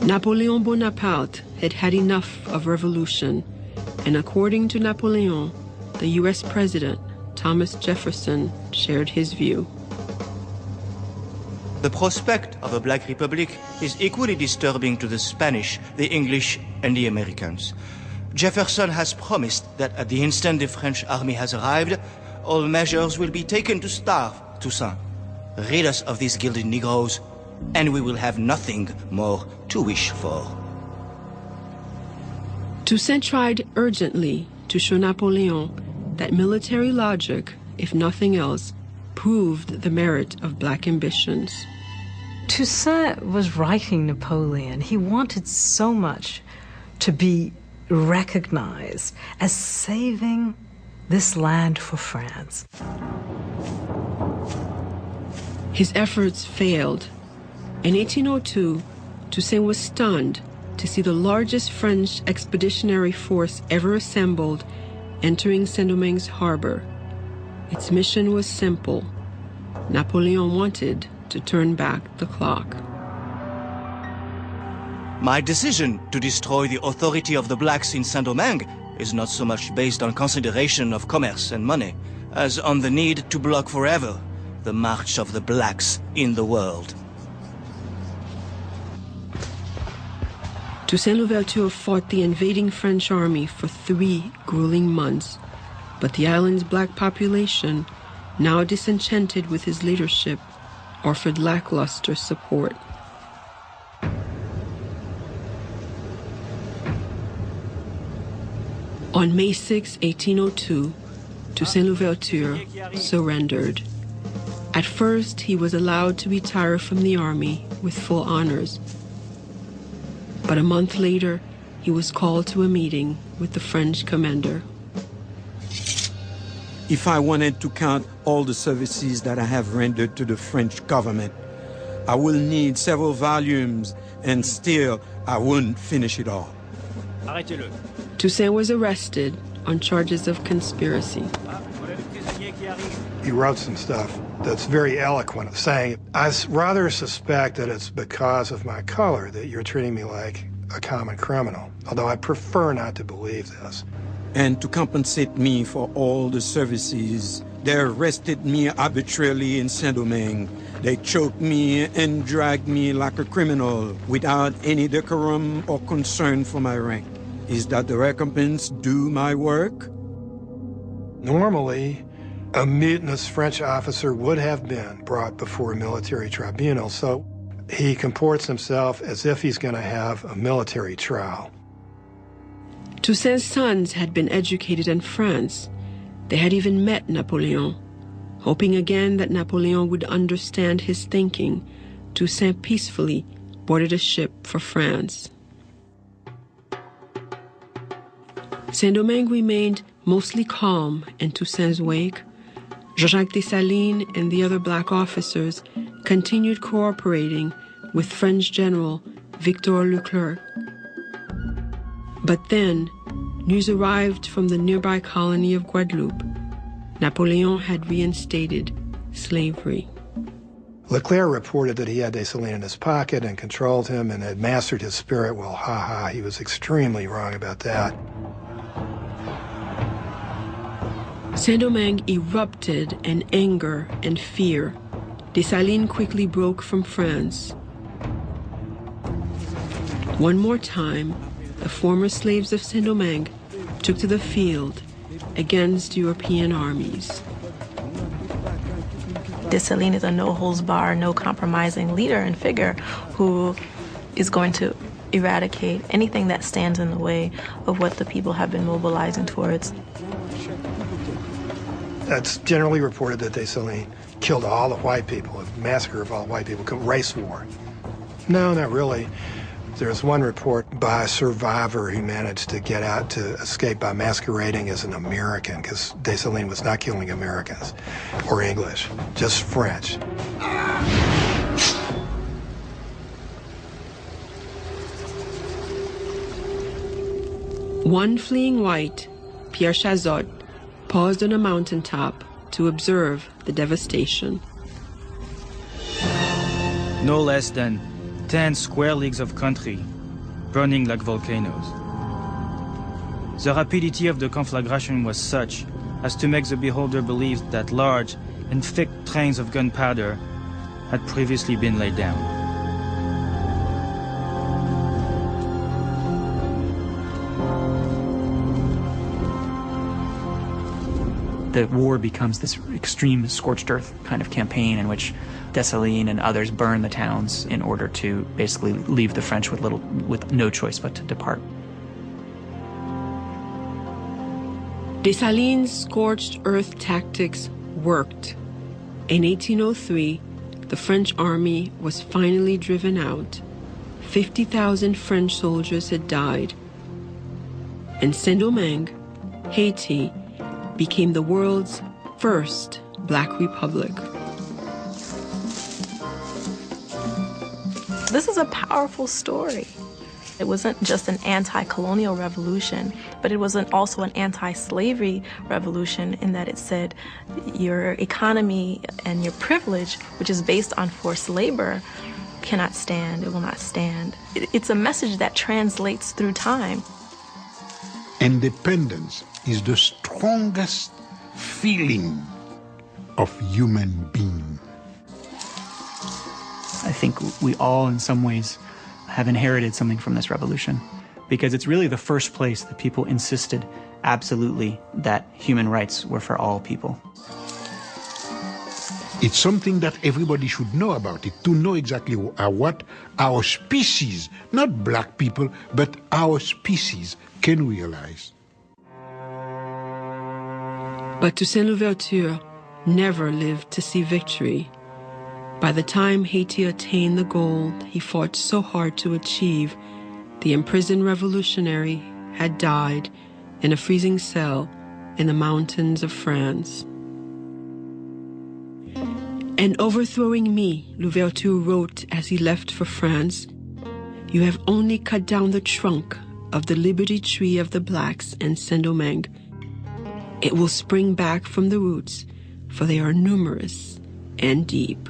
Napoleon Bonaparte had had enough of revolution, and according to Napoleon, the U.S. President, Thomas Jefferson, shared his view. The prospect of a Black Republic is equally disturbing to the Spanish, the English, and the Americans. Jefferson has promised that at the instant the French army has arrived, all measures will be taken to starve Toussaint. Rid us of these gilded Negroes, and we will have nothing more to wish for. Toussaint tried urgently to show Napoleon that military logic, if nothing else, proved the merit of Black ambitions. Toussaint was writing Napoleon. He wanted so much to be recognized as saving this land for France. His efforts failed. In 1802, Toussaint was stunned to see the largest French expeditionary force ever assembled entering Saint-Domingue's harbor. Its mission was simple. Napoleon wanted to turn back the clock. My decision to destroy the authority of the blacks in Saint-Domingue is not so much based on consideration of commerce and money, as on the need to block forever the march of the blacks in the world. Toussaint Louverture fought the invading French army for 3 grueling months, but the island's black population, now disenchanted with his leadership, offered lackluster support. On May 6, 1802, Toussaint Louverture surrendered. At first, he was allowed to retire from the army with full honors. But a month later, he was called to a meeting with the French commander. If I wanted to count all the services that I have rendered to the French government, I will need several volumes, and still I wouldn't finish it all. Arrêtez-le. Toussaint was arrested on charges of conspiracy. He wrote some stuff that's very eloquent of saying, I rather suspect that it's because of my color that you're treating me like a common criminal, although I prefer not to believe this. And to compensate me for all the services, they arrested me arbitrarily in Saint-Domingue. They choked me and dragged me like a criminal without any decorum or concern for my rank. Is that the recompense due my work? Normally, a mutinous French officer would have been brought before a military tribunal, so he comports himself as if he's going to have a military trial. Toussaint's sons had been educated in France. They had even met Napoleon. Hoping again that Napoleon would understand his thinking, Toussaint peacefully boarded a ship for France. Saint-Domingue remained mostly calm in Toussaint's wake. Jean-Jacques Dessalines and the other black officers continued cooperating with French General Victor Leclerc. But then, news arrived from the nearby colony of Guadeloupe. Napoleon had reinstated slavery. Leclerc reported that he had Dessalines in his pocket and controlled him and had mastered his spirit. Well, he was extremely wrong about that. Saint-Domingue erupted in anger and fear. Dessalines quickly broke from France. One more time, the former slaves of Saint-Domingue took to the field against European armies. Dessalines is a no-holds-barred, no-compromising leader and figure who is going to eradicate anything that stands in the way of what the people have been mobilizing towards. It's generally reported that Dessalines killed all the white people, a massacre of all white people, race war. No, not really. There's one report by a survivor who managed to get out to escape by masquerading as an American, because Dessalines was not killing Americans or English, just French. One fleeing white, Pierre Chazot, paused on a mountaintop to observe the devastation. No less than 10 square leagues of country burning like volcanoes. The rapidity of the conflagration was such as to make the beholder believe that large and thick trains of gunpowder had previously been laid down. The war becomes this extreme scorched earth kind of campaign in which Dessalines and others burn the towns in order to basically leave the French with no choice but to depart. Dessalines' scorched earth tactics worked. In 1803, the French army was finally driven out. 50,000 French soldiers had died. And Saint-Domingue, Haiti, became the world's first Black Republic. This is a powerful story. It wasn't just an anti-colonial revolution, but it was also an anti-slavery revolution in that it said your economy and your privilege, which is based on forced labor, cannot stand, it will not stand. It's a message that translates through time. Independence is the strongest feeling of human being. I think we all, in some ways, have inherited something from this revolution, because it's really the first place that people insisted absolutely that human rights were for all people. It's something that everybody should know about it, to know exactly what our species, not black people, but our species can realize. But Toussaint Louverture never lived to see victory. By the time Haiti attained the goal he fought so hard to achieve, the imprisoned revolutionary had died in a freezing cell in the mountains of France. "And overthrowing me," Louverture wrote as he left for France, "you have only cut down the trunk of the liberty tree of the blacks in Saint-Domingue. It will spring back from the roots, for they are numerous and deep."